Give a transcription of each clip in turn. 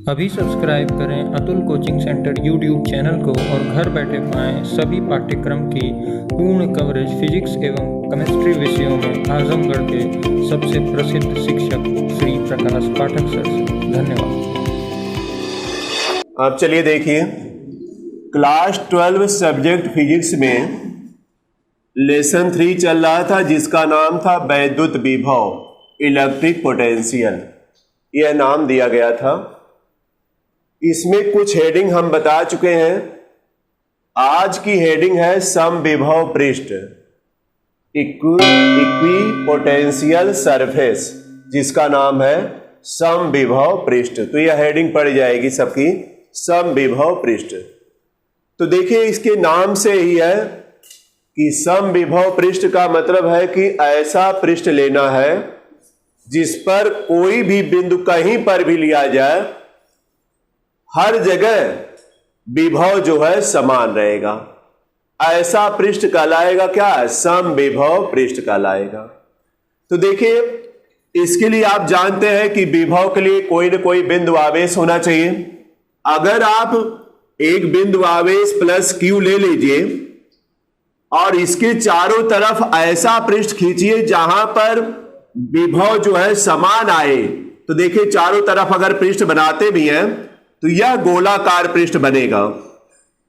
अभी सब्सक्राइब करें Atul coaching centre YouTube channel को और घर बैठे पाएं सभी पाठ्यक्रम की पूर्ण कवरेज फिजिक्स एवं केमिस्ट्री विषयों में आजमगढ़ के सबसे प्रसिद्ध शिक्षक श्री प्रकाश पाठक सर से। धन्यवाद। अब चलिए देखिए, क्लास 12 सब्जेक्ट फिजिक्स में लेसन 3 चल रहा था जिसका नाम था वैद्युत विभव, इलेक्ट्रिक पोटेंशियल, यह नाम दिया गया था। इसमें कुछ हेडिंग हम बता चुके हैं। आज की हेडिंग है समविभव पृष्ठ, इक्वी पोटेंशियल सरफेस, जिसका नाम है समविभव पृष्ठ। तो यह हेडिंग पड़ जाएगी सबकी, समविभव पृष्ठ। तो देखिए, इसके नाम से ही है कि समविभव पृष्ठ का मतलब है कि ऐसा पृष्ठ लेना है जिस पर कोई भी बिंदु कहीं पर भी लिया जाए, हर जगह विभव जो है समान रहेगा। ऐसा पृष्ठ कहलाएगा क्या? समविभव पृष्ठ कहलाएगा। तो देखिए, इसके लिए आप जानते हैं कि विभव के लिए कोई न कोई बिंदु आवेश होना चाहिए। अगर आप एक बिंदु आवेश प्लस क्यू ले लीजिए और इसके चारों तरफ ऐसा पृष्ठ खींचिए जहां पर विभव जो है समान आए, तो देखिए चारों तरफ अगर पृष्ठ बनाते भी हैं तो यह गोलाकार पृष्ठ बनेगा।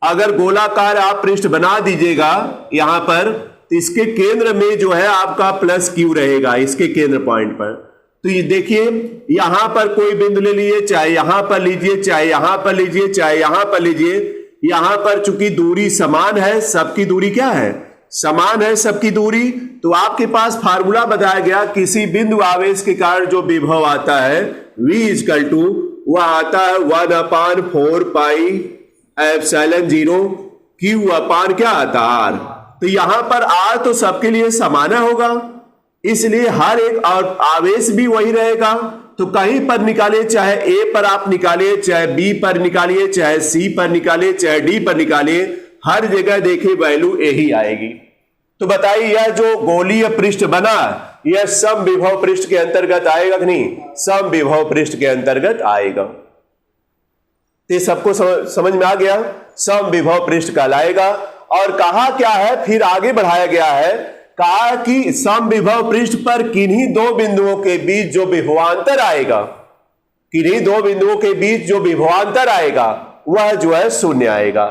अगर गोलाकार आप पृष्ठ बना दीजिएगा यहां पर, तो इसके केंद्र में जो है आपका प्लस क्यू रहेगा, इसके केंद्र पॉइंट पर। तो ये देखिए, यहां पर कोई बिंदु ले लीजिए, चाहे यहां पर लीजिए, चाहे यहां पर लीजिए, चाहे यहां पर लीजिए, यहां पर चूंकि दूरी समान है, सबकी दूरी क्या है? समान है सबकी दूरी। तो आपके पास फार्मूला बताया गया, किसी बिंदु आवेश के कारण जो विभव आता है V इक्वल टू, वह आता है 1/4 पाई एप्सिलॉन 0 Q अपान क्या आता R। तो यहां पर R तो सबके लिए समान होगा, इसलिए हर एक आवेश भी वही रहेगा। तो कहीं पर निकालिए, चाहे A पर आप निकालिए, चाहे B पर निकालिए, चाहे C पर निकालिए, चाहे D पर निकालिए, हर जगह देखिए वैल्यू यही आएगी। तो बताइए, यह जो गोलीय पृष्ठ बना, यह समविभव पृष्ठ के अंतर्गत आएगा कि नहीं? समविभव पृष्ठ के अंतर्गत आएगा। तो सबको समझ में आ गया, समविभव पृष्ठ कहलाएगा। और कहा क्या है, फिर आगे बढ़ाया गया है, कहा कि समविभव पृष्ठ पर किन्हीं दो बिंदुओं के बीच जो विभवांतर आएगा, किन्हीं दो बिंदुओं के बीच जो विभवांतर आएगा वह जो है शून्य आएगा।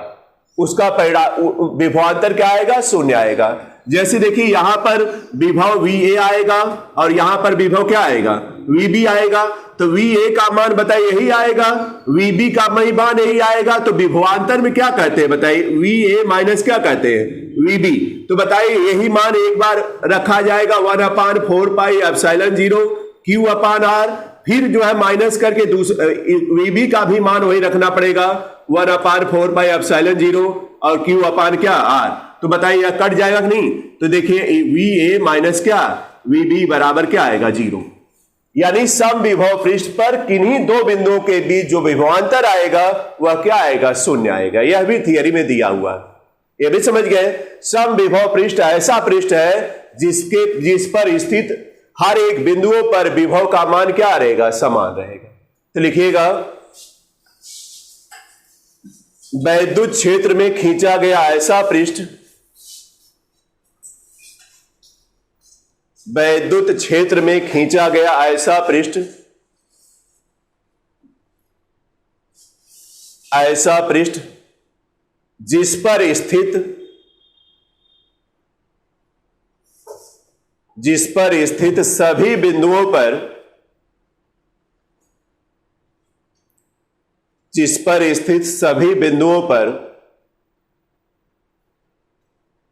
उसका परिणाम विभवांतर क्या आएगा? शून्य आएगा। जैसे देखिए, यहां पर विभव VA आएगा और यहां पर विभव क्या आएगा? VB आएगा। तो VA का मान बताइए यही आएगा, VB का मान यही आएगा। तो विभवांतर में क्या कहते हैं बताइए? VA माइनस क्या कहते हैं? VB। तो बताइए, यही मान एक बार रखा जाएगा 1/4 पाई एप्सिलॉन 0 Q अपान R। फिर जो है माइनस करके VB का भी मान वही रखना पड़ेगा, 1/4 पाई एप्सिलॉन 0 और Q अपान क्या? R। तो बताइए, यह कट जाएगा कि नहीं? तो देखिए, VA माइनस क्या, VB बराबर क्या आएगा? 0। यानी समविभव पृष्ठ पर किन्हीं दो बिंदुओं के बीच जो विभवांतर आएगा वह क्या आएगा? शून्य आएगा। यह भी थियरी में दिया हुआ है, यह भी समझ गए। समविभव पृष्ठ ऐसा पृष्ठ है जिस पर स्थित हर एक बिंदुओं पर विभव का मान क्या रहेगा? समान रहेगा। तो लिखिएगा, वैद्युत क्षेत्र में खींचा गया ऐसा पृष्ठ, वैद्युत क्षेत्र में खींचा गया ऐसा पृष्ठ, ऐसा पृष्ठ जिस पर स्थित सभी बिंदुओं पर, जिस पर स्थित सभी बिंदुओं पर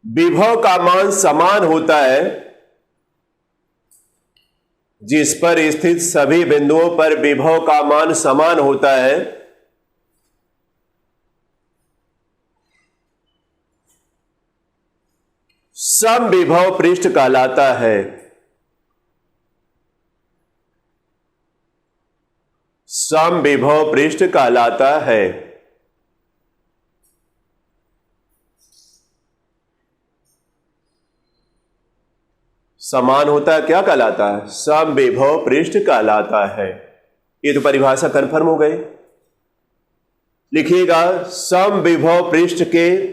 विभव का मान समान होता है, जिस पर स्थित सभी बिंदुओं पर विभव का मान समान होता है, समविभव पृष्ठ कहलाता है। समविभव पृष्ठ कहलाता है। समान होता है क्या कहलाता है? समविभव पृष्ठ कहलाता है। ये तो परिभाषा कंफर्म हो गई। लिखिएगा समविभव पृष्ठ के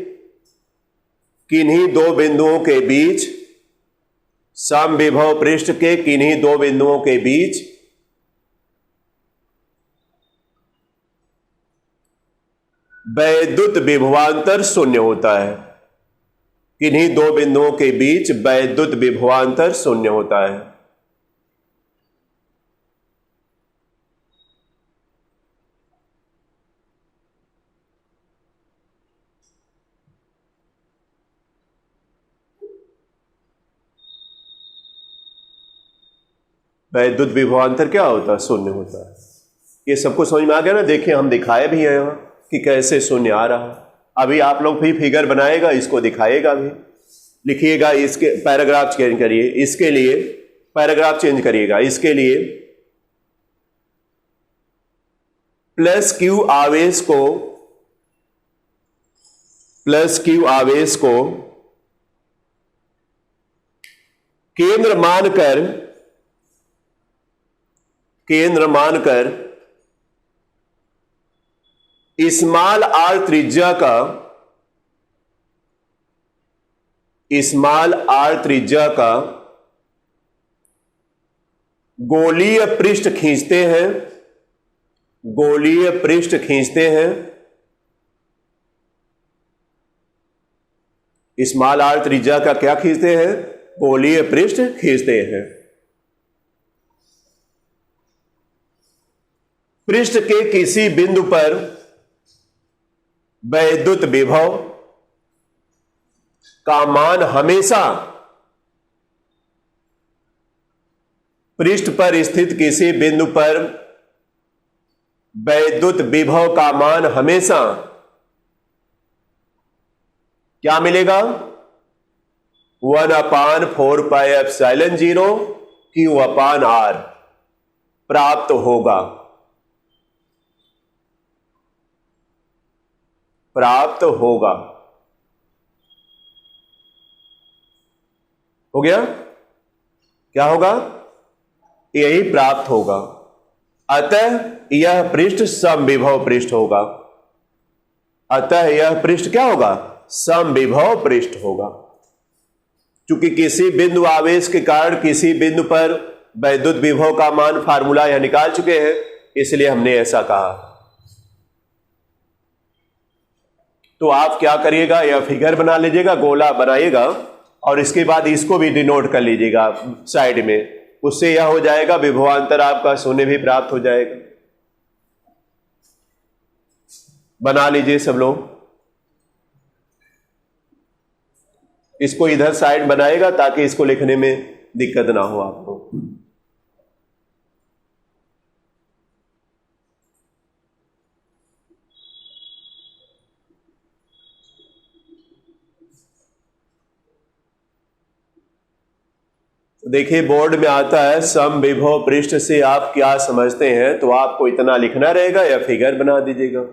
किन्हीं दो बिंदुओं के बीच, समविभव पृष्ठ के किन्हीं दो बिंदुओं के बीच वैद्युत विभवांतर शून्य होता है। किन्हीं दो बिंदुओं के बीच वैद्युत विभवांतर शून्य होता है। वैद्युत विभवांतर क्या होता है? शून्य होता है। ये सबको समझ में आ गया ना? देखिए हम दिखाए भी हैं यहाँ कि कैसे शून्य आ रहा है। अभी आप लोग भी फिगर बनाएगा, इसको दिखाएगा भी। लिखिएगा, इसके पैराग्राफ चेंज करिए, इसके लिए पैराग्राफ चेंज करिएगा। इसके लिए प्लस क्यू आवेश को केंद्र मानकर स्मॉल आर त्रिज्या का गोलीय पृष्ठ खींचते हैं। स्मॉल आर त्रिज्या का क्या खींचते हैं? गोलीय पृष्ठ खींचते हैं। पृष्ठ के किसी बिंदु पर वैद्युत विभव का मान हमेशा, पृष्ठ पर स्थित किसी बिंदु पर वैद्युत विभव का मान हमेशा क्या मिलेगा? 1/4πε0 Q/R प्राप्त होगा। हो गया? क्या होगा? यही प्राप्त होगा। अतः यह पृष्ठ समविभव पृष्ठ होगा। अतः यह पृष्ठ क्या होगा? समविभव पृष्ठ होगा। क्योंकि किसी बिंदु आवेश के कारण किसी बिंदु पर वैद्युत विभव का मान फार्मूला यह निकाल चुके हैं, इसलिए हमने ऐसा कहा। तो आप क्या करिएगा, यह फिगर बना लीजिएगा, गोला बनाइएगा और इसके बाद इसको भी डिनोट कर लीजिएगा साइड में। उससे यह हो जाएगा विभवांतर आपका शून्य भी प्राप्त हो जाएगा। बना लीजिए सब लोग। इसको इधर साइड बनाएगा ताकि इसको लिखने में दिक्कत ना हो आपको। देखिए बोर्ड में आता है समविभव पृष्ठ से आप क्या समझते हैं, तो आपको इतना लिखना रहेगा या फिगर बना दीजिएगा।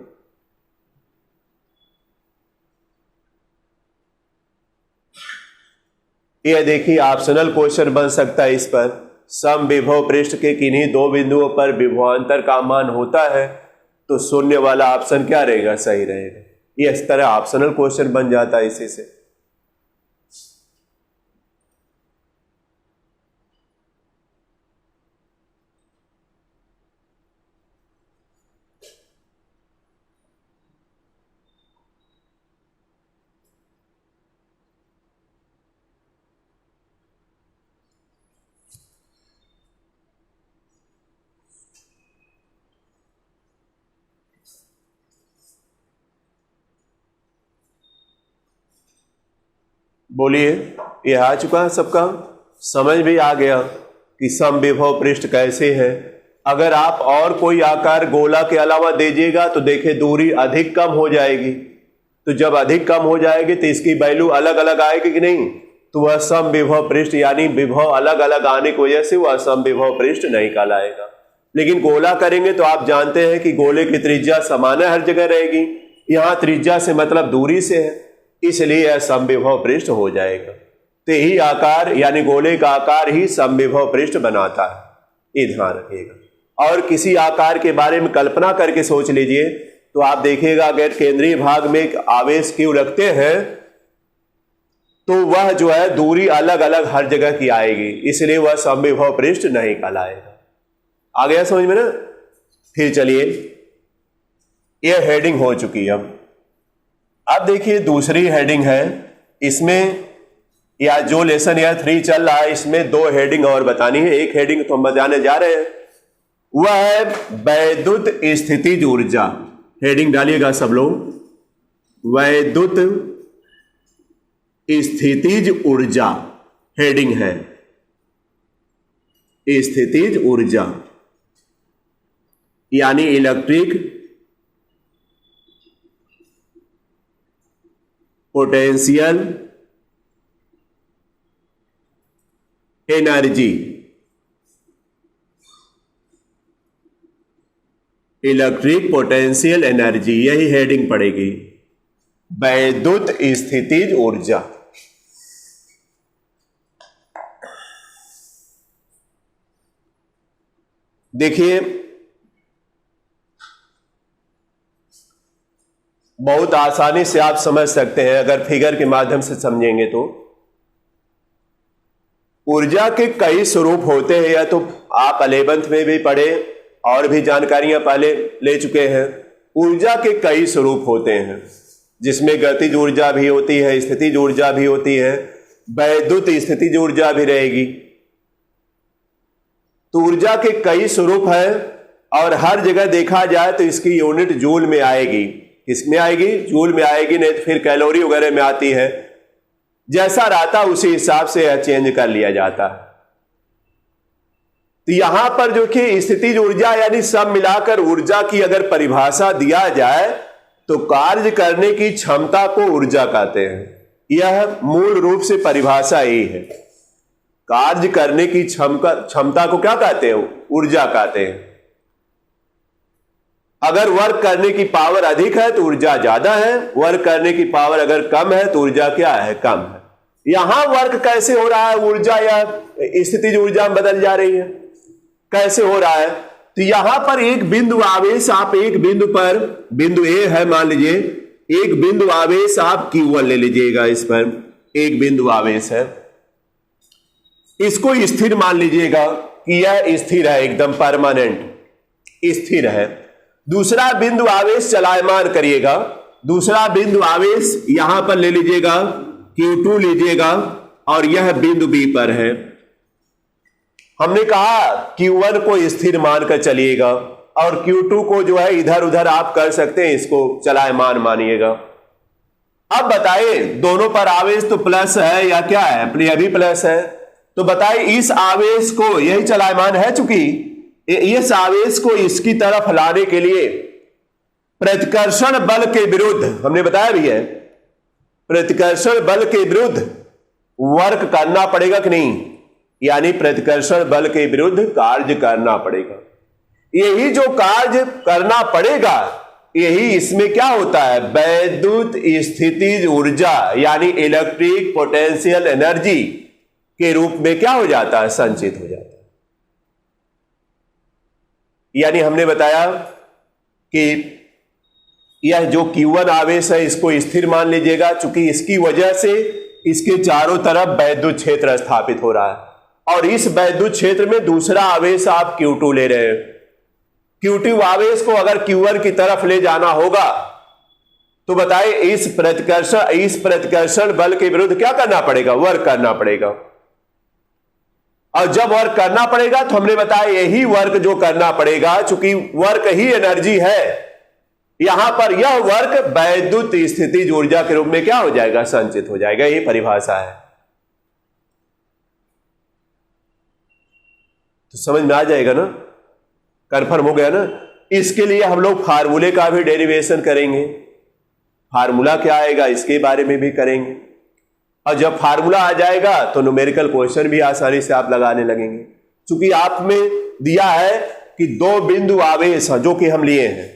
यह देखिए ऑप्शनल क्वेश्चन बन सकता है इस पर। समविभव पृष्ठ के किन्हीं दो बिंदुओं पर विभवांतर का मान होता है, तो शून्य वाला ऑप्शन क्या रहेगा? सही रहेगा। ये इस तरह ऑप्शनल क्वेश्चन बन जाता है इसी से। बोलिए, यह आ चुका है सबका? समझ भी आ गया कि समविभव पृष्ठ कैसे है। अगर आप और कोई आकार गोला के अलावा दीजिएगा तो देखिए दूरी अधिक कम हो जाएगी। तो जब अधिक कम हो जाएगी तो इसकी वैल्यू अलग अलग आएगी कि नहीं? तो वह समविभव पृष्ठ यानी विभव अलग अलग आने की वजह से वह समविभव पृष्ठ नहीं कहलाएगा। लेकिन गोला करेंगे तो आप जानते हैं कि गोले की त्रिज्या समान हर जगह रहेगी। यहाँ त्रिज्या से मतलब दूरी से है, इसलिए यह समविभव पृष्ठ हो जाएगा। तो यही आकार यानी गोले का आकार ही समविभव पृष्ठ बनाता है, ये ध्यान रखिएगा। और किसी आकार के बारे में कल्पना करके सोच लीजिए तो आप देखिएगा अगर केंद्रीय भाग में एक आवेश क्यू रखते हैं तो वह जो है दूरी अलग अलग हर जगह की आएगी, इसलिए वह समविभव पृष्ठ नहीं कहलाएगा। आ गया समझ में ना? फिर चलिए, यह हेडिंग हो चुकी है। अब देखिए दूसरी हेडिंग है, इसमें या जो लेसन या 3 चल रहा है इसमें 2 हेडिंग और बतानी है। एक हेडिंग तो हम बताने जा रहे हैं, वह है वैद्युत स्थितिज ऊर्जा। हेडिंग डालिएगा सब लोग, वैद्युत स्थितिज ऊर्जा हेडिंग है, स्थितिज ऊर्जा यानी electric potential energy, electric potential energy, यही हेडिंग पड़ेगी, वैद्युत स्थितिज ऊर्जा। देखिए बहुत आसानी से आप समझ सकते हैं अगर फिगर के माध्यम से समझेंगे तो। ऊर्जा के कई स्वरूप होते हैं, या तो आप 11th में भी पढ़े और भी जानकारियां पहले ले चुके हैं। ऊर्जा के कई स्वरूप होते हैं, जिसमें गतिज ऊर्जा भी होती है, स्थितिज ऊर्जा भी होती है, वैद्युत स्थितिज ऊर्जा भी रहेगी। तो ऊर्जा के कई स्वरूप है और हर जगह देखा जाए तो इसकी यूनिट जूल में आएगी। किसमें आएगी? जूल में आएगी, नहीं तो फिर कैलोरी वगैरह में आती है। जैसा रहता उसी हिसाब से यह चेंज कर लिया जाता है। तो यहां पर जो कि स्थितिज ऊर्जा यानी सब मिलाकर ऊर्जा की अगर परिभाषा दिया जाए तो कार्य करने की क्षमता को ऊर्जा कहते हैं। यह मूल रूप से परिभाषा यही है। कार्य करने की क्षमता को क्या कहते हैं? ऊर्जा कहते हैं। अगर वर्क करने की पावर अधिक है तो ऊर्जा ज्यादा है, वर्क करने की पावर अगर कम है तो ऊर्जा क्या है? कम है। यहां वर्क कैसे हो रहा है? ऊर्जा या स्थितिज ऊर्जा में बदल जा रही है। कैसे हो रहा है? तो यहां पर एक बिंदु आवेश, आप एक बिंदु पर, बिंदु ए है मान लीजिए, एक बिंदु आवेश आप Q1 ले लीजिएगा। इस पर एक बिंदु आवेश है, इसको स्थिर मान लीजिएगा कि यह स्थिर है, एकदम परमानेंट स्थिर है। दूसरा बिंदु आवेश चलायमान करिएगा, दूसरा बिंदु आवेश यहां पर ले लीजिएगा, Q2 लीजिएगा और यह बिंदु B पर है। हमने कहा Q1 को स्थिर मानकर चलिएगा और Q2 को जो है इधर उधर आप कर सकते हैं, इसको चलायमान मानिएगा। अब बताइए दोनों पर आवेश तो प्लस है या क्या है? अपने अभी प्लस है। तो बताइए इस आवेश को, यही चलायमान है, चूंकि इस आवेश को इसकी तरफ लाने के लिए प्रतिकर्षण बल के विरुद्ध, हमने बताया भी है, प्रतिकर्षण बल के विरुद्ध वर्क करना पड़ेगा कि नहीं? यानी प्रतिकर्षण बल के विरुद्ध कार्य करना पड़ेगा। यही जो कार्य करना पड़ेगा, यही इसमें क्या होता है? वैद्युत स्थितिज ऊर्जा यानी इलेक्ट्रिक पोटेंशियल एनर्जी के रूप में क्या हो जाता है? संचित हो जाता है। यानी हमने बताया कि यह जो Q1 आवेश है इसको स्थिर मान लीजिएगा, चूंकि इसकी वजह से इसके चारों तरफ वैद्युत क्षेत्र स्थापित हो रहा है और इस वैद्युत क्षेत्र में दूसरा आवेश आप Q2 ले रहे हैं। Q2 आवेश को अगर Q1 की तरफ ले जाना होगा तो बताइए इस प्रतिकर्षण बल के विरुद्ध क्या करना पड़ेगा? वर्क करना पड़ेगा। और जब वर्क करना पड़ेगा तो हमने बताया यही वर्क जो करना पड़ेगा, चूंकि वर्क ही एनर्जी है, यहां पर यह वर्क वैद्युत स्थितिज ऊर्जा के रूप में क्या हो जाएगा? संचित हो जाएगा। यही परिभाषा है। तो समझ में आ जाएगा ना? कंफर्म हो गया ना? इसके लिए हम लोग फार्मूले का भी डेरिवेशन करेंगे। फार्मूला क्या आएगा इसके बारे में भी करेंगे। और जब फार्मूला आ जाएगा तो न्यूमेरिकल क्वेश्चन भी आसानी से आप लगाने लगेंगे, क्योंकि आप में दिया है कि 2 बिंदु आवेश जो कि हम लिए हैं,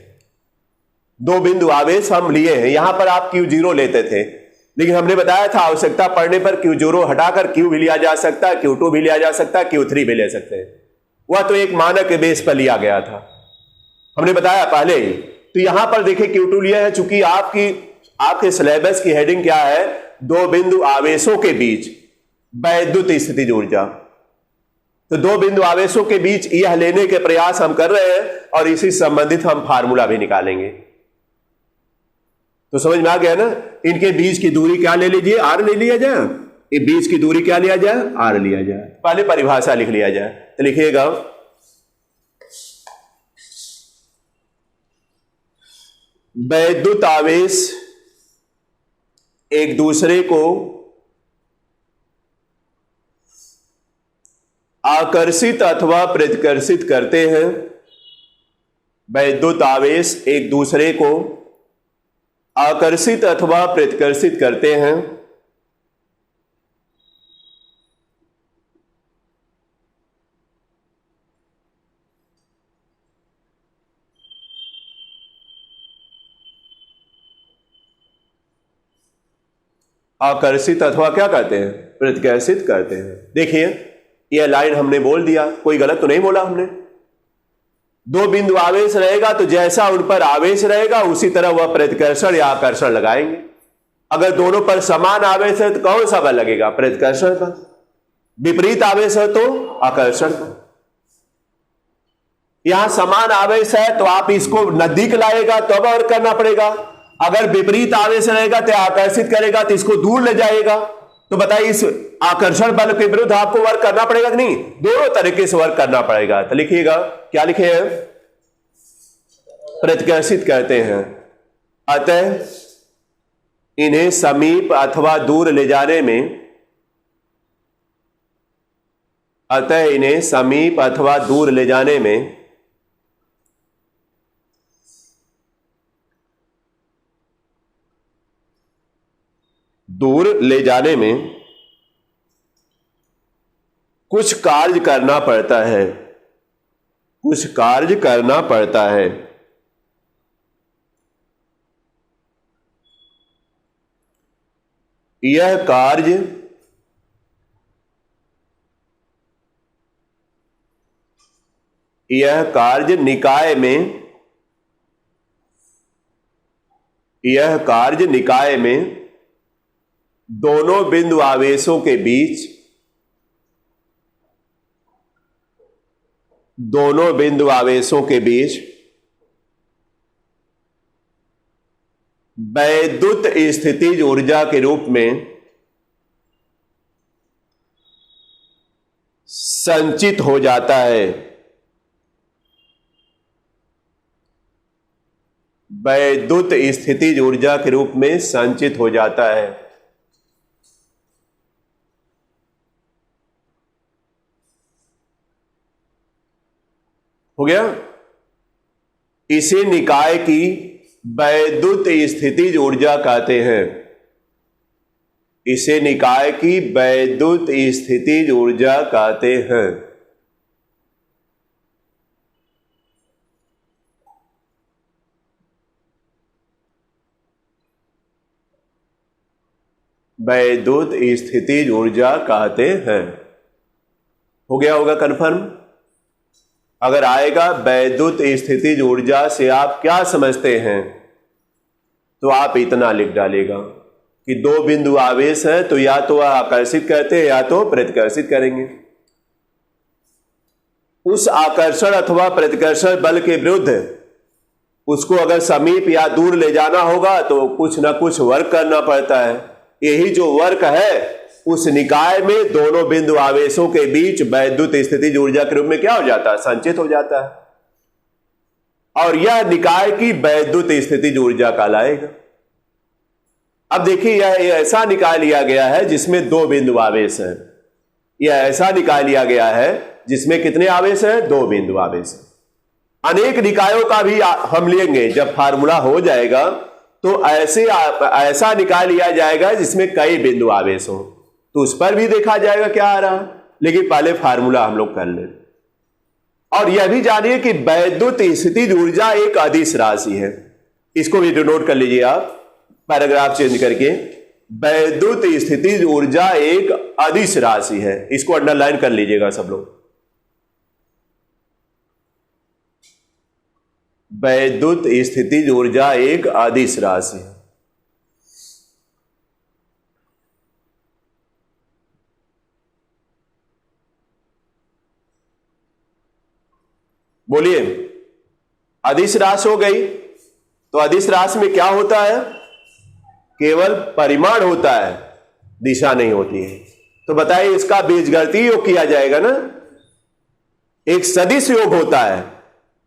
2 बिंदु आवेश हम लिए हैं। यहां पर आप Q0 लेते थे, लेकिन हमने बताया था आवश्यकता पड़ने पर Q0 हटाकर Q भी लिया जा सकता है, Q2 भी लिया जा सकता है, Q3 भी ले सकते हैं। वह तो एक मानक के बेस पर लिया गया था, हमने बताया पहले ही। तो तो यहां पर देखिए Q2 लिया है, चूंकि आपके सिलेबस की हेडिंग क्या है, दो बिंदु आवेशों के बीच वैद्युत स्थितिज ऊर्जा। तो दो बिंदु आवेशों के बीच यह लेने के प्रयास हम कर रहे हैं और इसी संबंधित हम फार्मूला भी निकालेंगे। तो समझ में आ गया ना। इनके बीच की दूरी क्या ले लीजिए, आर ले लिया जाए। ये बीच की दूरी क्या लिया जाए, आर लिया जाए। पहले परिभाषा लिख लिया जाए। तो लिखिएगा वैद्युत आवेश एक दूसरे को आकर्षित अथवा प्रतिकर्षित करते हैं। वैद्युत आवेश एक दूसरे को आकर्षित अथवा प्रतिकर्षित करते हैं। आकर्षित अथवा क्या कहते हैं, प्रतिकर्षित करते हैं। देखिए यह लाइन हमने बोल दिया, कोई गलत तो नहीं बोला हमने। दो बिंदु आवेश रहेगा तो जैसा उन पर आवेश रहेगा उसी तरह वह प्रतिकर्षण या आकर्षण लगाएंगे। अगर दोनों पर समान आवेश है तो कौन सा बल लगेगा, प्रतिकर्षण का। विपरीत आवेश है तो आकर्षण का। यहां समान आवेश है तो आप इसको नजदीक लाएगा तो अब और करना पड़ेगा। अगर विपरीत आवेश रहेगा तो आकर्षित करेगा तो इसको दूर ले जाएगा। तो बताइए इस आकर्षण बल के विरुद्ध आपको वर्क करना पड़ेगा कि नहीं, दोनों तरीके से वर्क करना पड़ेगा। तो लिखिएगा क्या लिखे हैं, प्रतिकर्षित कहते हैं। अतः इन्हें समीप अथवा दूर ले जाने में, अतः इन्हें समीप अथवा दूर ले जाने में कुछ कार्य करना पड़ता है, कुछ कार्य करना पड़ता है। यह कार्य निकाय में दोनों बिंदु आवेशों के बीच वैद्युत स्थितिज ऊर्जा के रूप में संचित हो जाता है। वैद्युत स्थितिज ऊर्जा के रूप में संचित हो जाता है। हो गया। इसे निकाय की वैद्युत स्थितिज ऊर्जा कहते हैं। इसे निकाय की वैद्युत स्थितिज ऊर्जा कहते हैं। वैद्युत स्थितिज ऊर्जा कहते हैं। हो गया होगा कंफर्म। अगर आएगा वैद्युत स्थितिज ऊर्जा से आप क्या समझते हैं, तो आप इतना लिख डालेगा कि दो बिंदु आवेश है तो या तो आकर्षित करते हैं या तो प्रतिकर्षित करेंगे। उस आकर्षण अथवा प्रतिकर्षण बल के विरुद्ध उसको अगर समीप या दूर ले जाना होगा तो कुछ ना कुछ वर्क करना पड़ता है। यही जो वर्क है उस निकाय में दोनों बिंदु आवेशों के बीच वैद्युत स्थितिज ऊर्जा के रूप में क्या हो जाता है, संचित हो जाता है। और यह निकाय की वैद्युत स्थितिज ऊर्जा कहलाएगा। अब देखिए यह ऐसा निकाय लिया गया है जिसमें दो बिंदु आवेश है। यह ऐसा निकाय लिया गया है जिसमें कितने आवेश हैं, दो बिंदु आवेश है। अनेक निकायों का भी हम लेंगे, जब फार्मूला हो जाएगा तो ऐसा निकाय लिया जाएगा जिसमें कई बिंदु आवेश हो, तो उस पर भी देखा जाएगा क्या आ रहा है। लेकिन पहले फार्मूला हम लोग कर लें। और यह भी जानिए कि वैद्युत स्थितिज ऊर्जा एक अदिश राशि है। इसको भी नोट कर लीजिए आप, पैराग्राफ चेंज करके। वैद्युत स्थितिज ऊर्जा एक अदिश राशि है, इसको अंडरलाइन कर लीजिएगा सब लोग। वैद्युत स्थितिज ऊर्जा एक अदिश राशि है। बोलिए, अदिश राशि हो गई। तो अदिश राशि में क्या होता है? केवल परिमाण होता है, दिशा नहीं होती है। तो बताइए, इसका बीजगणितीय योग किया जाएगा ना। एक सदिश योग होता है,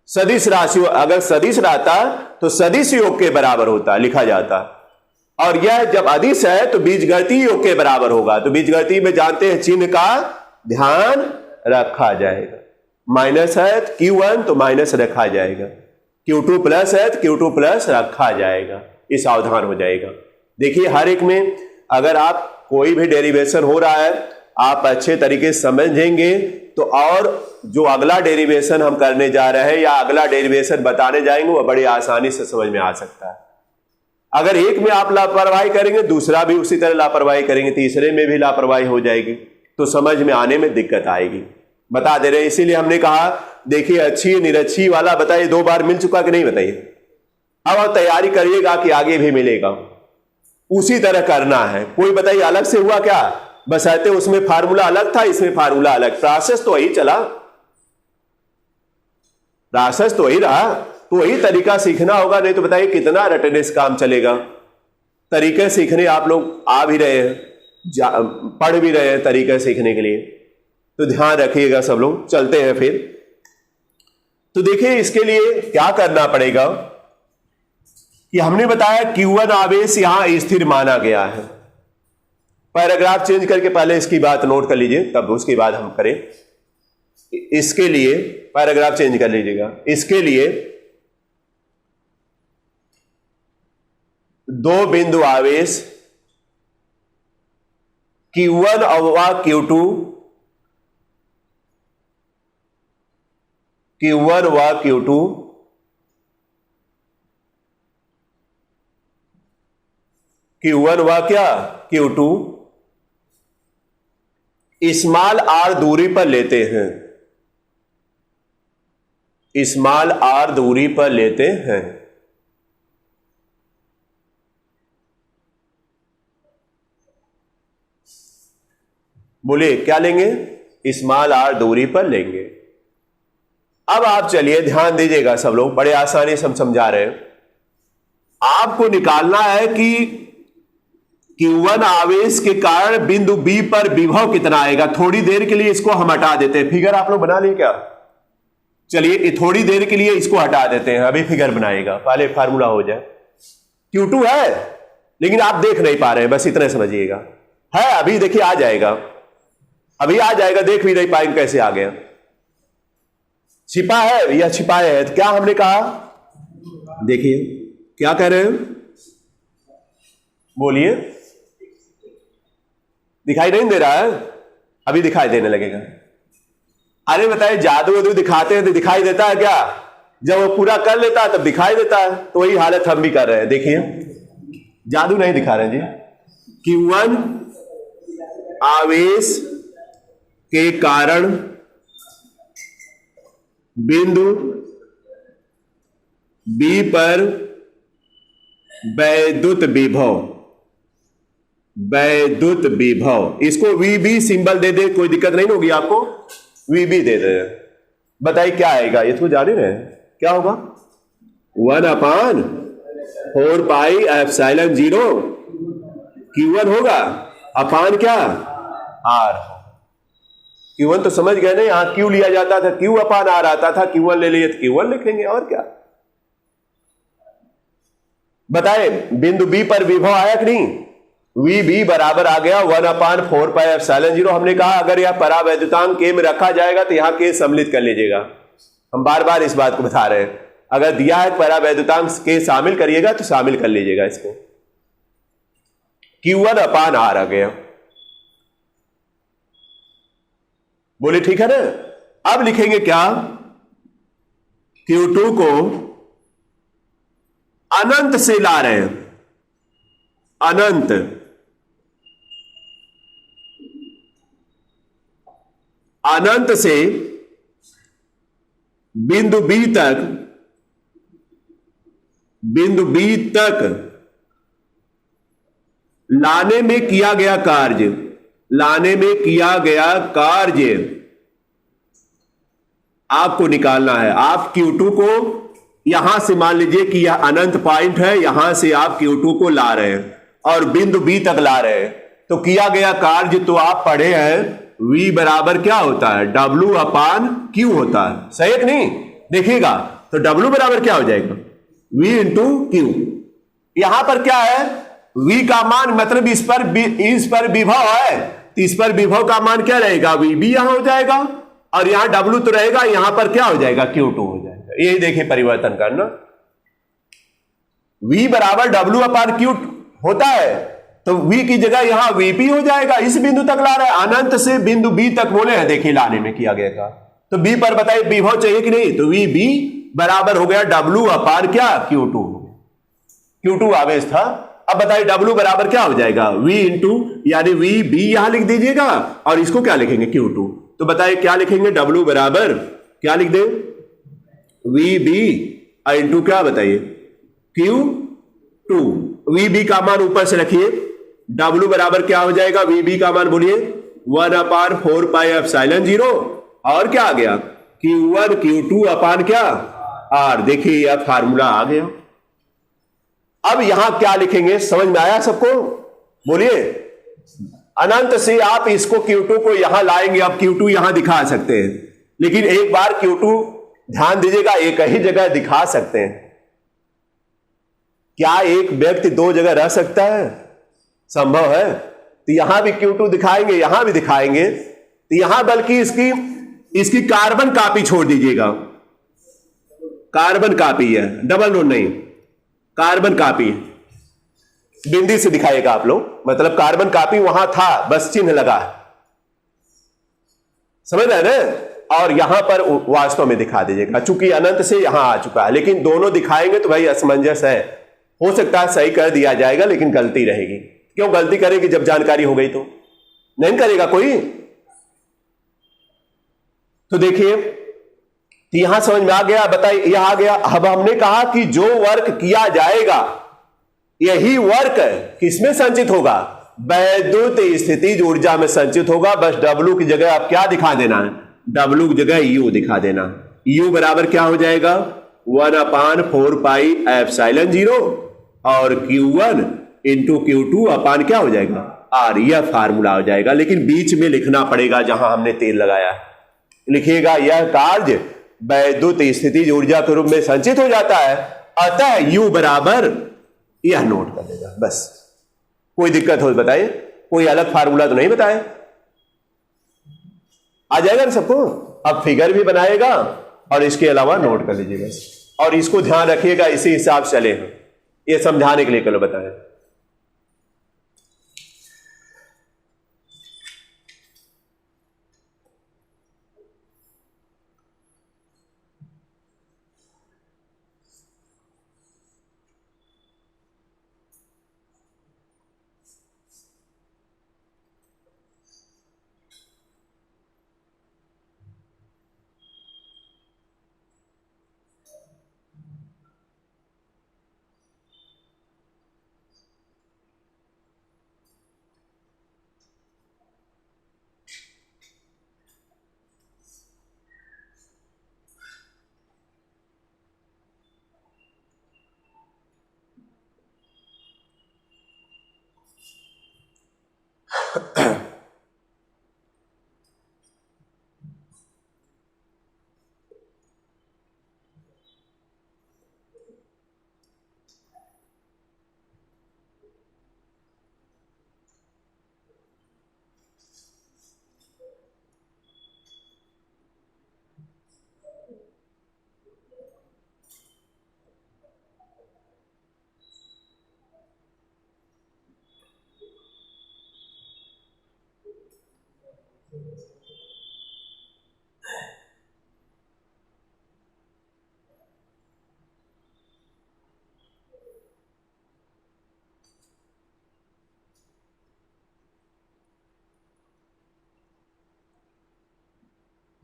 सदिश राशि अगर सदिश रहता तो सदिश योग के बराबर होता, लिखा जाता। और यह जब अदिश है तो बीजगणितीय योग के बराबर होगा। तो बीजगणितीय में जानते हैं चिन्ह का ध्यान रखा जाएगा। माइनस है तो Q1 तो माइनस रखा जाएगा, Q2 प्लस है तो Q2 प्लस रखा जाएगा। ये सावधान हो जाएगा। देखिए, हर एक में अगर आप कोई भी डेरिवेशन हो रहा है, आप अच्छे तरीके से समझेंगे तो और जो अगला डेरिवेशन हम करने जा रहे हैं या अगला डेरिवेशन बताने जाएंगे वह बड़ी आसानी से समझ में आ सकता है। अगर एक में आप लापरवाही करेंगे, दूसरा भी उसी तरह लापरवाही करेंगे, तीसरे में भी लापरवाही हो जाएगी, तो समझ में आने में दिक्कत आएगी। बता दे रहे हैं, इसीलिए हमने कहा देखिए अच्छी निरच्छी वाला बताइए 2 बार मिल चुका कि नहीं बताइए। अब आप तैयारी करिएगा कि आगे भी मिलेगा, उसी तरह करना है। कोई बताइए अलग से हुआ क्या? बस आते उसमें फार्मूला अलग था, इसमें फार्मूला अलग, प्रोसेस तो वही चला, प्रोसेस तो वही रहा। तो वही तरीका सीखना होगा, नहीं तो बताइए कितना रटने से काम चलेगा। तरीके सीखने आप लोग आ भी रहे हैं, पढ़ भी रहे हैं तरीके सीखने के लिए, तो ध्यान रखिएगा सब लोग। चलते हैं फिर। तो देखिए, इसके लिए क्या करना पड़ेगा कि हमने बताया Q1 आवेश यहां स्थिर माना गया है। पैराग्राफ चेंज करके पहले इसकी बात नोट कर लीजिए, तब उसके बाद हम करें। इसके लिए पैराग्राफ चेंज कर लीजिएगा। इसके लिए 2 बिंदु आवेश Q1 और Q2, Q1 व Q2 Q1 व क्या Q2 स्मॉल r दूरी पर लेते हैं, स्मॉल r दूरी पर लेते हैं। बोलिए क्या लेंगे? स्मॉल r दूरी पर लेंगे। अब आप चलिए ध्यान दीजिएगा सब लोग, बड़े आसानी से हम समझा रहे हैं। आपको निकालना है कि Q1 आवेश के कारण बिंदु B पर विभव कितना आएगा। थोड़ी देर के लिए इसको हम हटा देते हैं। फिगर आप लोग बना लिए क्या? चलिए थोड़ी देर के लिए इसको हटा देते हैं, अभी फिगर बनाएगा, पहले फार्मूला हो जाए। Q2 है लेकिन आप देख नहीं पा रहे हैं, बस इतना समझिएगा। है अभी देखिए आ जाएगा, अभी आ जाएगा, देख भी नहीं पाएंगे कैसे आ गया। छिपा है या छिपाए है तो क्या हमने कहा? देखिए क्या कह रहे हैं, बोलिए। दिखाई नहीं दे रहा है? अभी दिखाई देने लगेगा। अरे बताइए, जादू वादू दिखाते हैं तो दिखाई देता है क्या? जब वो पूरा कर लेता है तब दिखाई देता है। तो वही हालत हम भी कर रहे हैं। देखिए, जादू नहीं दिखा रहे हैं जी। Q1 आवेश के कारण बिंदु B पर वैद्युत विभव, वैद्युत विभव, इसको VB सिंबल दे दे, कोई दिक्कत नहीं होगी आपको। VB दे दे। बताइए क्या आएगा? ये तो जान रहे हैं क्या होगा? 1/4 पाई एप्सिलॉन 0 Q1 होगा अपान क्या R। Q1 तो समझ गए ना, यहां Q लिया जाता था, Q अपान R आता था, Q1 ले लिए तो Q1 लिखेंगे, और क्या। बताए बिंदु B पर विभव आया कि नहीं? VB बराबर आ गया 1/4 पाई एप्सिलॉन 0। हमने कहा अगर यह परावैद्युतांक K में रखा जाएगा तो यहां K सम्मिलित कर लीजिएगा। हम बार बार इस बात को बता रहे हैं, अगर दिया है परावैद्युतांक K शामिल करिएगा तो शामिल कर लीजिएगा इसको। Q1 अपान R आ गया। बोले ठीक है ना। अब लिखेंगे क्या? Q2 को अनंत से ला रहे हैं, अनंत, अनंत से बिंदु B तक बिंदु बी तक लाने में किया गया कार्य, लाने में किया गया कार्य आपको निकालना है। आप Q2 को यहां से मान लीजिए कि यह अनंत पॉइंट है, यहां से आप Q2 को ला रहे हैं और बिंदु बी तक ला रहे हैं, तो किया गया कार्य तो आप पढ़े हैं V बराबर क्या होता है, W अपान Q होता है, सही है कि नहीं? देखिएगा तो W बराबर क्या हो जाएगा, V इंटू Q। यहां पर क्या है, V का मान मतलब इस पर विभव है, तो इस पर विभव का मान क्या रहेगा, VB यहां हो जाएगा, और यहां W तो रहेगा, यहां पर क्या हो जाएगा, Q2 हो जाएगा। यही देखिए परिवर्तन करना, V बराबर W अपान Q होता है, तो V की जगह यहां VP हो जाएगा। इस बिंदु तक ला रहे हैं, अनंत से बिंदु B तक बोले हैं, देखिए लाने में किया गया था, तो B पर बताइए विभव चाहिए कि नहीं, तो VB बराबर हो गया W अपान क्या, Q2। Q2 आवेश था। अब बताइए W बराबर क्या हो जाएगा, V इंटू यानी VB यहां लिख दीजिएगा और इसको क्या लिखेंगे, Q2। तो बताइए क्या लिखेंगे, W बराबर क्या लिख दें, VB इंटू क्या बताइए, Q2। VB का मान ऊपर से रखिए, W बराबर क्या हो जाएगा, VB का मान बोलिए 1 अपान 4 पाई एप्सिलॉन 0, और क्या आ गया, Q1 Q2 अपान क्या R। देखिए यह फार्मूला आ गया। अब यहां क्या लिखेंगे, समझ में आया सबको, बोलिए। अनंत से आप इसको Q2 को यहां लाएंगे, आप Q2 यहां दिखा सकते हैं, लेकिन एक बार Q2 ध्यान दीजिएगा एक ही जगह दिखा सकते हैं। क्या एक व्यक्ति दो जगह रह सकता है, संभव है? तो यहां भी Q2 दिखाएंगे, यहां भी दिखाएंगे, तो यहां बल्कि इसकी कार्बन कॉपी छोड़ दीजिएगा, कार्बन कॉपी है, डबल नोट नहीं, कार्बन कॉपी बिंदी से दिखाएगा आप लोग, मतलब कार्बन कॉपी वहां था, बस चिन्ह लगा, समझ रहे ना? और यहां पर वास्तव में दिखा दीजिएगा, चूंकि अनंत से यहां आ चुका है, लेकिन दोनों दिखाएंगे तो भाई असमंजस है, हो सकता है सही कर दिया जाएगा लेकिन गलती रहेगी। क्यों गलती करेगी, जब जानकारी हो गई तो नहीं करेगा कोई। तो देखिए यहां समझ में आ गया, बताइए यह आ गया। अब हमने कहा कि जो वर्क किया जाएगा यही वर्क किसमें संचित होगा, वैद्युत स्थितिज ऊर्जा में संचित होगा। बस W की जगह आप क्या दिखा देना है, W की जगह U दिखा देना। U बराबर क्या हो जाएगा, 1 अपान 4 पाई एप्सिलॉन 0 और Q1 इंटू Q2 अपान क्या हो जाएगा R। यह फार्मूला हो जाएगा, लेकिन बीच में लिखना पड़ेगा जहां हमने तेल लगाया, लिखिएगा यह कार्य वैद्युत स्थितिज ऊर्जा के रूप में संचित हो जाता है, अतः U बराबर, यह नोट कर देगा बस। कोई दिक्कत हो बताइए, कोई अलग फार्मूला तो नहीं बताए, आ जाएगा ना सबको। अब फिगर भी बनाएगा और इसके अलावा नोट कर लीजिएगा, और इसको ध्यान रखिएगा, इसी हिसाब से चले, ये समझाने के लिए कल बताएं।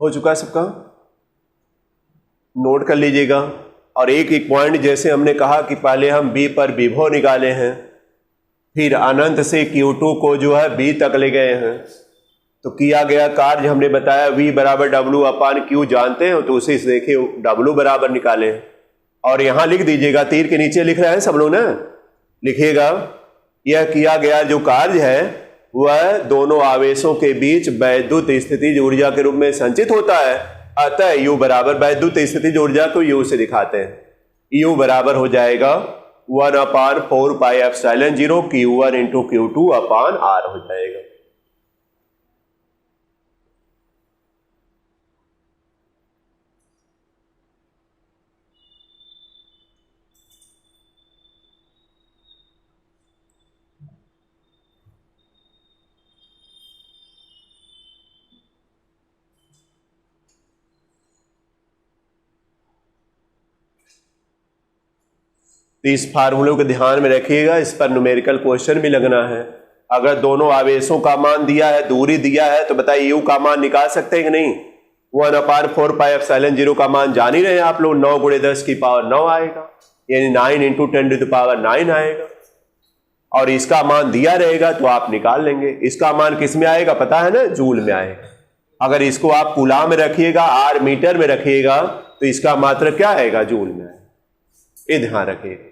हो चुका है सबका, नोट कर लीजिएगा और एक एक पॉइंट जैसे हमने कहा कि पहले हम बी पर विभव निकाले हैं, फिर अनंत से Q2 को जो है बी तक ले गए हैं, तो किया गया कार्य हमने बताया V बराबर W/Q जानते हो, तो उसे देखिए W बराबर निकाले और यहां लिख दीजिएगा, तीर के नीचे लिख रहे हैं सब लोग ना, लिखिएगा यह किया गया जो कार्य है वह दोनों आवेशों के बीच वैद्युत स्थितिज ऊर्जा के रूप में संचित होता है। अतः U बराबर वैद्युत स्थितिज ऊर्जा को U से दिखाते हैं। U बराबर हो जाएगा 1/4πε0 Q1 × Q2/R हो जाएगा। तो इस फार्मूले को ध्यान में रखिएगा, इस पर न्यूमेरिकल क्वेश्चन भी लगना है। अगर दोनों आवेशों का मान दिया है, दूरी दिया है, तो बताइए U का मान निकाल सकते हैं कि नहीं। 1/4πε0 का मान जान ही रहे हैं आप लोग, 9 × 10⁹ आएगा, यानी 9 × 10⁹ आएगा। और इसका मान दिया रहेगा तो आप निकाल लेंगे। इसका मान किस में आएगा पता है ना, जूल में आएगा। अगर इसको आप कूलाम में रखिएगा, R मीटर में रखिएगा, तो इसका मात्रक क्या आएगा, जूल में आएगा। ये ध्यान रखिएगा,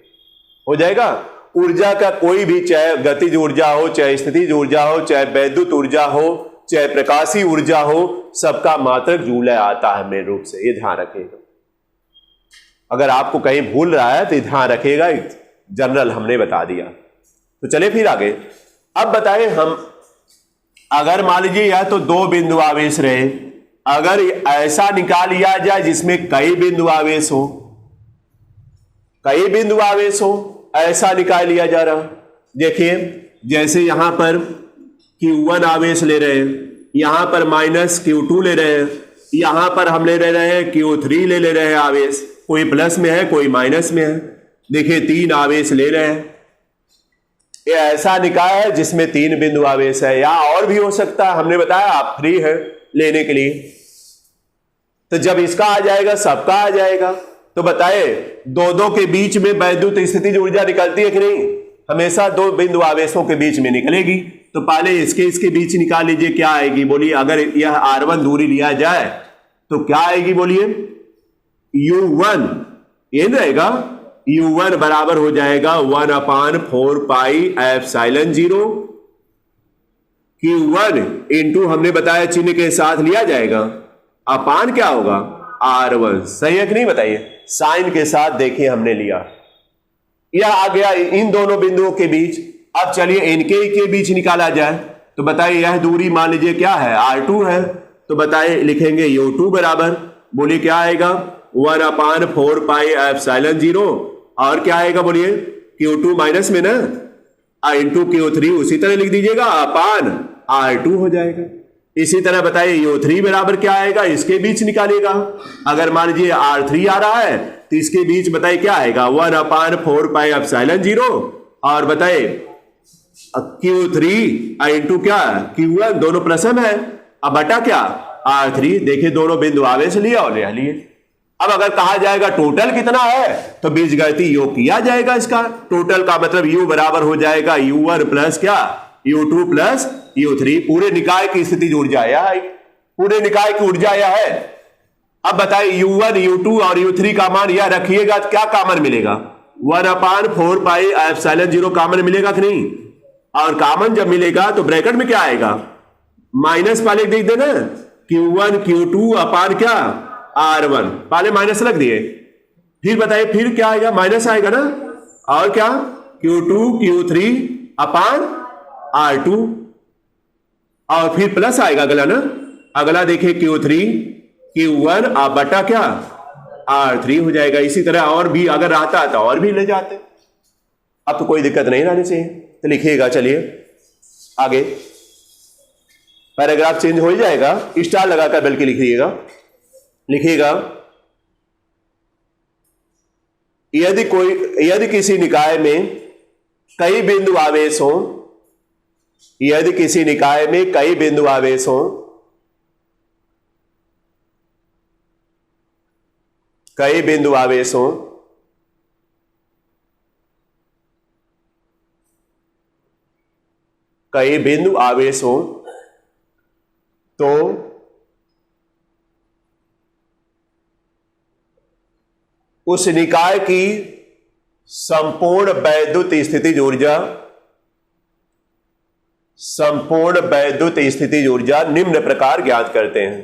हो जाएगा। ऊर्जा का कोई भी, चाहे गतिज ऊर्जा हो, चाहे स्थितिज ऊर्जा हो, चाहे वैद्युत ऊर्जा हो, चाहे प्रकाशीय ऊर्जा हो, सबका मात्रक जूल आता है मेन रूप से, ये ध्यान रखिएगा। अगर आपको कहीं भूल रहा है तो ध्यान रखिएगा, जनरल हमने बता दिया। तो चलिए फिर आगे। अब बताएं हम, अगर मान लीजिए या तो 2 बिंदु आवेश रहे, अगर ऐसा निकाल लिया जाए जिसमें कई बिंदु आवेश हो, कई बिंदु आवेश हो, ऐसा निकाल लिया जा रहा। देखिए जैसे यहां पर Q1 आवेश ले रहे हैं, यहां पर -Q2 ले रहे हैं, यहां पर हम ले रहे हैं Q3 ले रहे हैं आवेश, कोई प्लस में है कोई माइनस में है। देखिए 3 आवेश ले रहे हैं, ये ऐसा निकाय है जिसमें 3 बिंदु आवेश है, या और भी हो सकता है, हमने बताया आप फ्री है लेने के लिए। तो जब इसका आ जाएगा सबका आ जाएगा, तो बताए दो के बीच में वैद्युत स्थितिज ऊर्जा निकलती है कि नहीं, हमेशा 2 बिंदु आवेशों के बीच में निकलेगी। तो पहले इसके बीच निकाल लीजिए, क्या आएगी बोलिए। अगर यह R1 दूरी लिया जाए तो क्या आएगी बोलिए, U1, ये रहेगा U1 बराबर हो जाएगा 1/4πε0 Q1 इंटू, हमने बताया चिन्ह के साथ लिया जाएगा, अपान क्या होगा R1। सही है कि नहीं बताइए, साइन के साथ देखिए हमने लिया, यह आ गया इन दोनों बिंदुओं के बीच। अब चलिए इनके के बीच निकाला जाए, तो बताइए यह दूरी मान लीजिए क्या है, R2 है, तो बताइए लिखेंगे U2 बराबर, बोलिए क्या आएगा 1/4πε0, और क्या आएगा बोलिए Q2 माइनस में ना, इंटू Q3 उसी तरह लिख दीजिएगा, अपान R2 हो जाएगा। इसी तरह बताइए U3 बराबर क्या आएगा, इसके बीच निकालिएगा। अगर मान लीजिए R3 आ रहा है तो इसके बीच बताइए क्या आएगा 1/4πε0, और बताइए Q3 इंटू क्या Q1, दोनों प्लस में है, अब बटा क्या R3। देखिए दोनों बिंदु आवेश लिए और ले लिए। अब अगर कहा जाएगा टोटल कितना है, तो बीजगणितीय योग किया जाएगा इसका। टोटल का मतलब U बराबर हो जाएगा U1 प्लस क्या U2 प्लस U3। पूरे निकाय की स्थितिज ऊर्जा यह है, पूरे निकाय की ऊर्जा यह है। अब बताइए U1 U2 और U3 का मान यह रखिएगा तो क्या कॉमन मिलेगा, 1/4πε0 कॉमन मिलेगा कि नहीं। और कॉमन जब मिलेगा तो ब्रैकेट में क्या आएगा, माइनस पहले देख देना, Q1 Q2 अपान क्या R1, पहले माइनस रख दिए, फिर बताइए फिर क्या आएगा, माइनस आएगा ना, और क्या Q2 Q3 अपान R2, और फिर प्लस आएगा अगला ना। अगला देखिए Q3 Q1 आप बटा क्या R3 हो जाएगा। इसी तरह और भी अगर आता तो और भी ले जाते, अब तो कोई दिक्कत नहीं रहनी चाहिए। तो लिखिएगा, चलिए आगे पैराग्राफ चेंज हो ही जाएगा, स्टार लगाकर बल्कि लिखिएगा, लिखिएगा यदि किसी निकाय में कई बिंदु आवेश हो, यदि किसी निकाय में कई बिंदु आवेश हो, कई बिंदु आवेश हो, कई बिंदु आवेश हो तो उस निकाय की संपूर्ण वैद्युत स्थितिज ऊर्जा निम्न प्रकार ज्ञात करते हैं।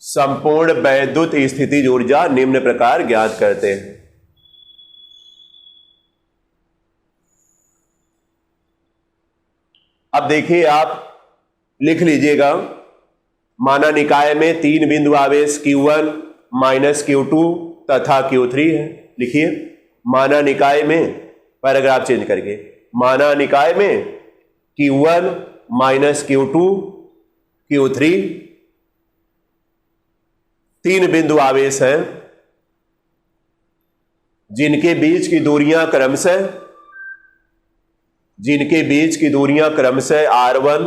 संपूर्ण वैद्युत स्थितिज ऊर्जा निम्न प्रकार ज्ञात करते हैं। अब देखिए, आप लिख लीजिएगा, माना निकाय में 3 बिंदु आवेश Q1 माइनस Q2 तथा Q3 है। लिखिए, माना निकाय में, पैराग्राफ चेंज करके, माना निकाय में Q1 माइनस Q2 Q3 3 बिंदु आवेश हैं जिनके बीच की दूरियां क्रमशः R1,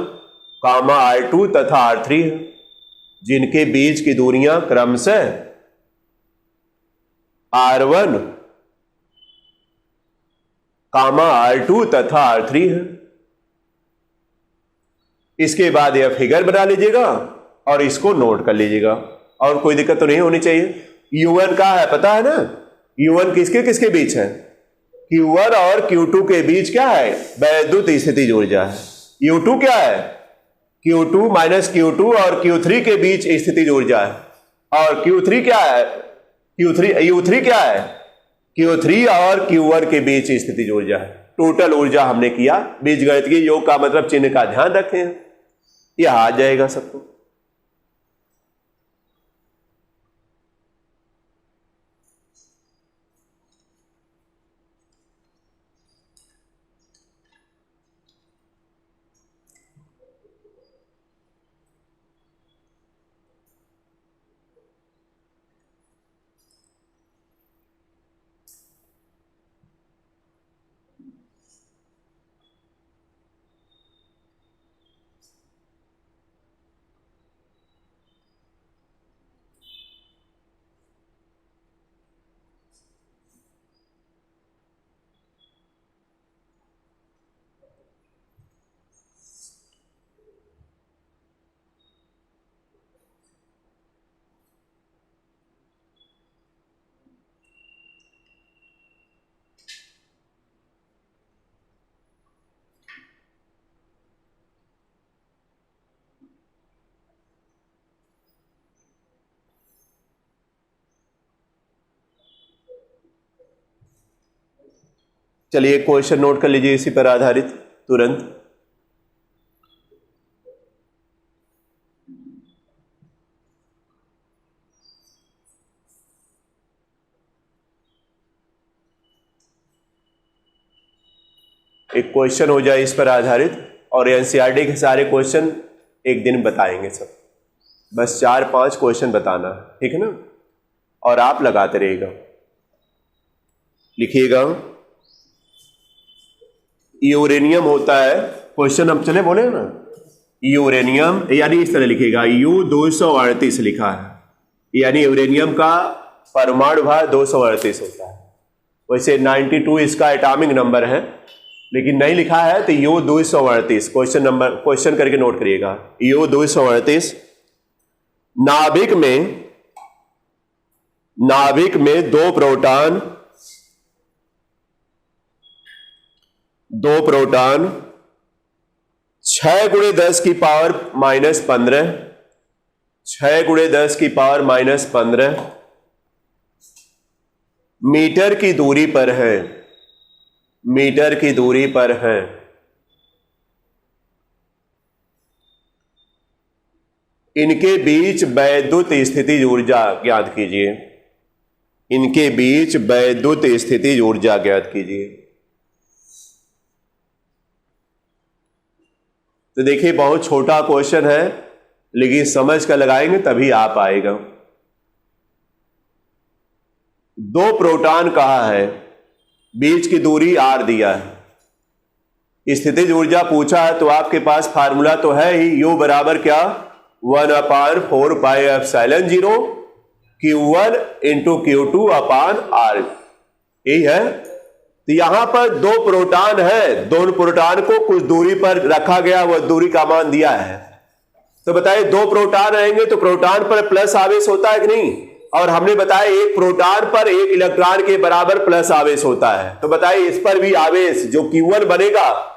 R2 तथा R3 है। जिनके बीच की दूरियां क्रमशः R1, R2 तथा R3 है। इसके बाद यह फिगर बना लीजिएगा और इसको नोट कर लीजिएगा, और कोई दिक्कत तो नहीं होनी चाहिए। U1 का है, पता है ना, U1 किसके किसके बीच है? Q1 और Q2 के बीच क्या है? वैद्युत स्थितिज ऊर्जा है। U2 क्या है? Q2 माइनस Q2 और Q3 के बीच स्थितिज ऊर्जा है। और Q3 क्या है? U3 क्या है? Q3 और Q1 के बीच स्थितिज ऊर्जा है। टोटल ऊर्जा हमने किया। बीजगणित के योग का मतलब चिन्ह का ध्यान रखें, यह आ जाएगा सबको। चलिए क्वेश्चन नोट कर लीजिए इसी पर आधारित तुरंत। एक क्वेश्चन हो जाए इस पर आधारित, और एनसीईआरटी के सारे क्वेश्चन एक दिन बताएंगे सब। बस 4-5 क्वेश्चन बताना, ठीक है ना, और आप लगाते रहिएगा। लिखिएगा, यूरेनियम होता है, क्वेश्चन हम चले बोले ना, यूरेनियम, यानी इस तरह लिखिएगा, U238 लिखा है, यानी यूरेनियम का परमाणु भार 238 होता है। वैसे 92 इसका एटॉमिक नंबर है, लेकिन नहीं लिखा है तो U238 क्वेश्चन करके नोट करिएगा। U238 नाभिक में 2 प्रोटॉन 6 × 10 की पावर -15 6 × 10 की पावर -15 मीटर की दूरी पर है। इनके बीच वैद्युत स्थितिज ऊर्जा ज्ञात कीजिए। तो देखिए, बहुत छोटा क्वेश्चन है, लेकिन समझ कर लगाएंगे तभी आ पाएगा। 2 प्रोटॉन कहा है, बीच की दूरी r दिया है। स्थितिज ऊर्जा पूछा है तो आपके पास फार्मूला तो है ही, U बराबर क्या, 1/4πε0 Q1 इंटू Q2 अपान R, यही है। तो यहां पर दो प्रोटॉन है, दोनों प्रोटॉन को कुछ दूरी पर रखा गया, वह दूरी का मान दिया है। तो बताइए दो प्रोटॉन रहेंगे तो प्रोटॉन पर प्लस आवेश होता है कि नहीं, और हमने बताया एक प्रोटॉन पर एक इलेक्ट्रॉन के बराबर प्लस आवेश होता है। तो बताइए इस पर भी आवेश जो Q1 बनेगा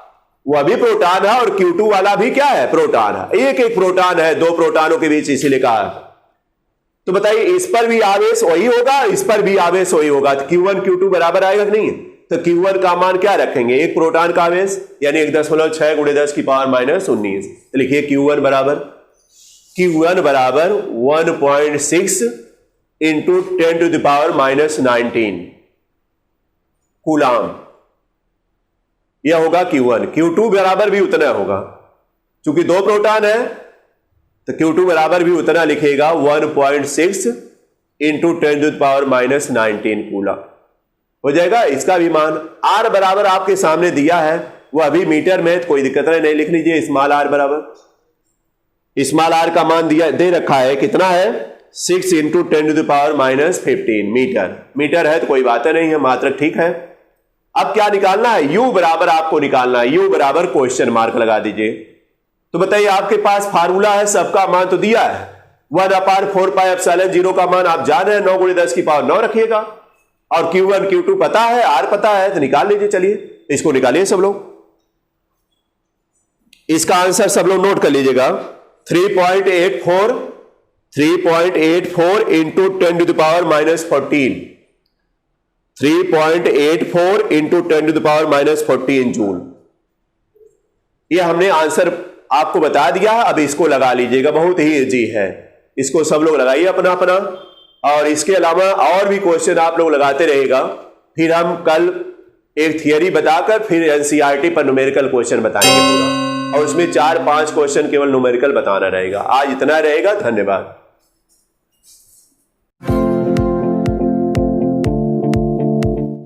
वह भी प्रोटॉन है और Q2 वाला भी क्या है, प्रोटॉन है। एक एक प्रोटॉन है दो प्रोटॉनों के बीच, इसीलिए कहा। तो बताइए इस पर भी आवेश वही होगा, इस पर भी आवेश वही होगा, तो Q1 Q2 बराबर आएगा कि नहीं। तो Q1 का मान क्या रखेंगे, एक प्रोटॉन का आवेश यानी 1.6 × 10 की पावर -19। तो लिखिए Q1 बराबर 1.6 into 10 to the power -19 coulomb, यह होगा Q1। Q2 बराबर भी उतना होगा, चूंकि दो प्रोटॉन है तो Q2 बराबर भी उतना लिखेगा 1.6 into 10 to the power -19 coulomb हो जाएगा। इसका भी मान R बराबर आपके सामने दिया है, वह अभी मीटर में, कोई दिक्कत नहीं, लिख लीजिए स्मॉल r बराबर, स्मॉल r का मान दिया दे रखा है, कितना है 6 into 10 to the power -15 metre. Metre है तो कोई बात नहीं है, मात्रक ठीक है। अब क्या निकालना है, U बराबर आपको निकालना है। U बराबर क्वेश्चन मार्क लगा दीजिए। तो बताइए आपके पास फार्मूला है, सबका मान तो दिया है, 1/4πε0 का मान आप जान रहे हैं, 9 × 10 की पावर 9 रखिएगा, और Q1 Q2 पता है, R पता है, तो निकाल लीजिए। चलिए इसको निकालिए सब लोग, इसका आंसर सब लोग नोट कर लीजिएगा। 3.84 into 10 to the power -14, 3.84 into 10 to the power -14 joule. यह हमने आंसर आपको बता दिया है, अब इसको लगा लीजिएगा, बहुत ही इजी है। इसको सब लोग लगाइए अपना अपना, और इसके अलावा और भी क्वेश्चन आप लोग लगाते रहेगा। फिर हम कल एक थियरी बताकर फिर एनसीईआरटी पर न्यूमेरिकल क्वेश्चन बताएंगे पूरा, और उसमें 4-5 क्वेश्चन केवल न्यूमेरिकल बताना रहेगा। आज इतना रहेगा, धन्यवाद।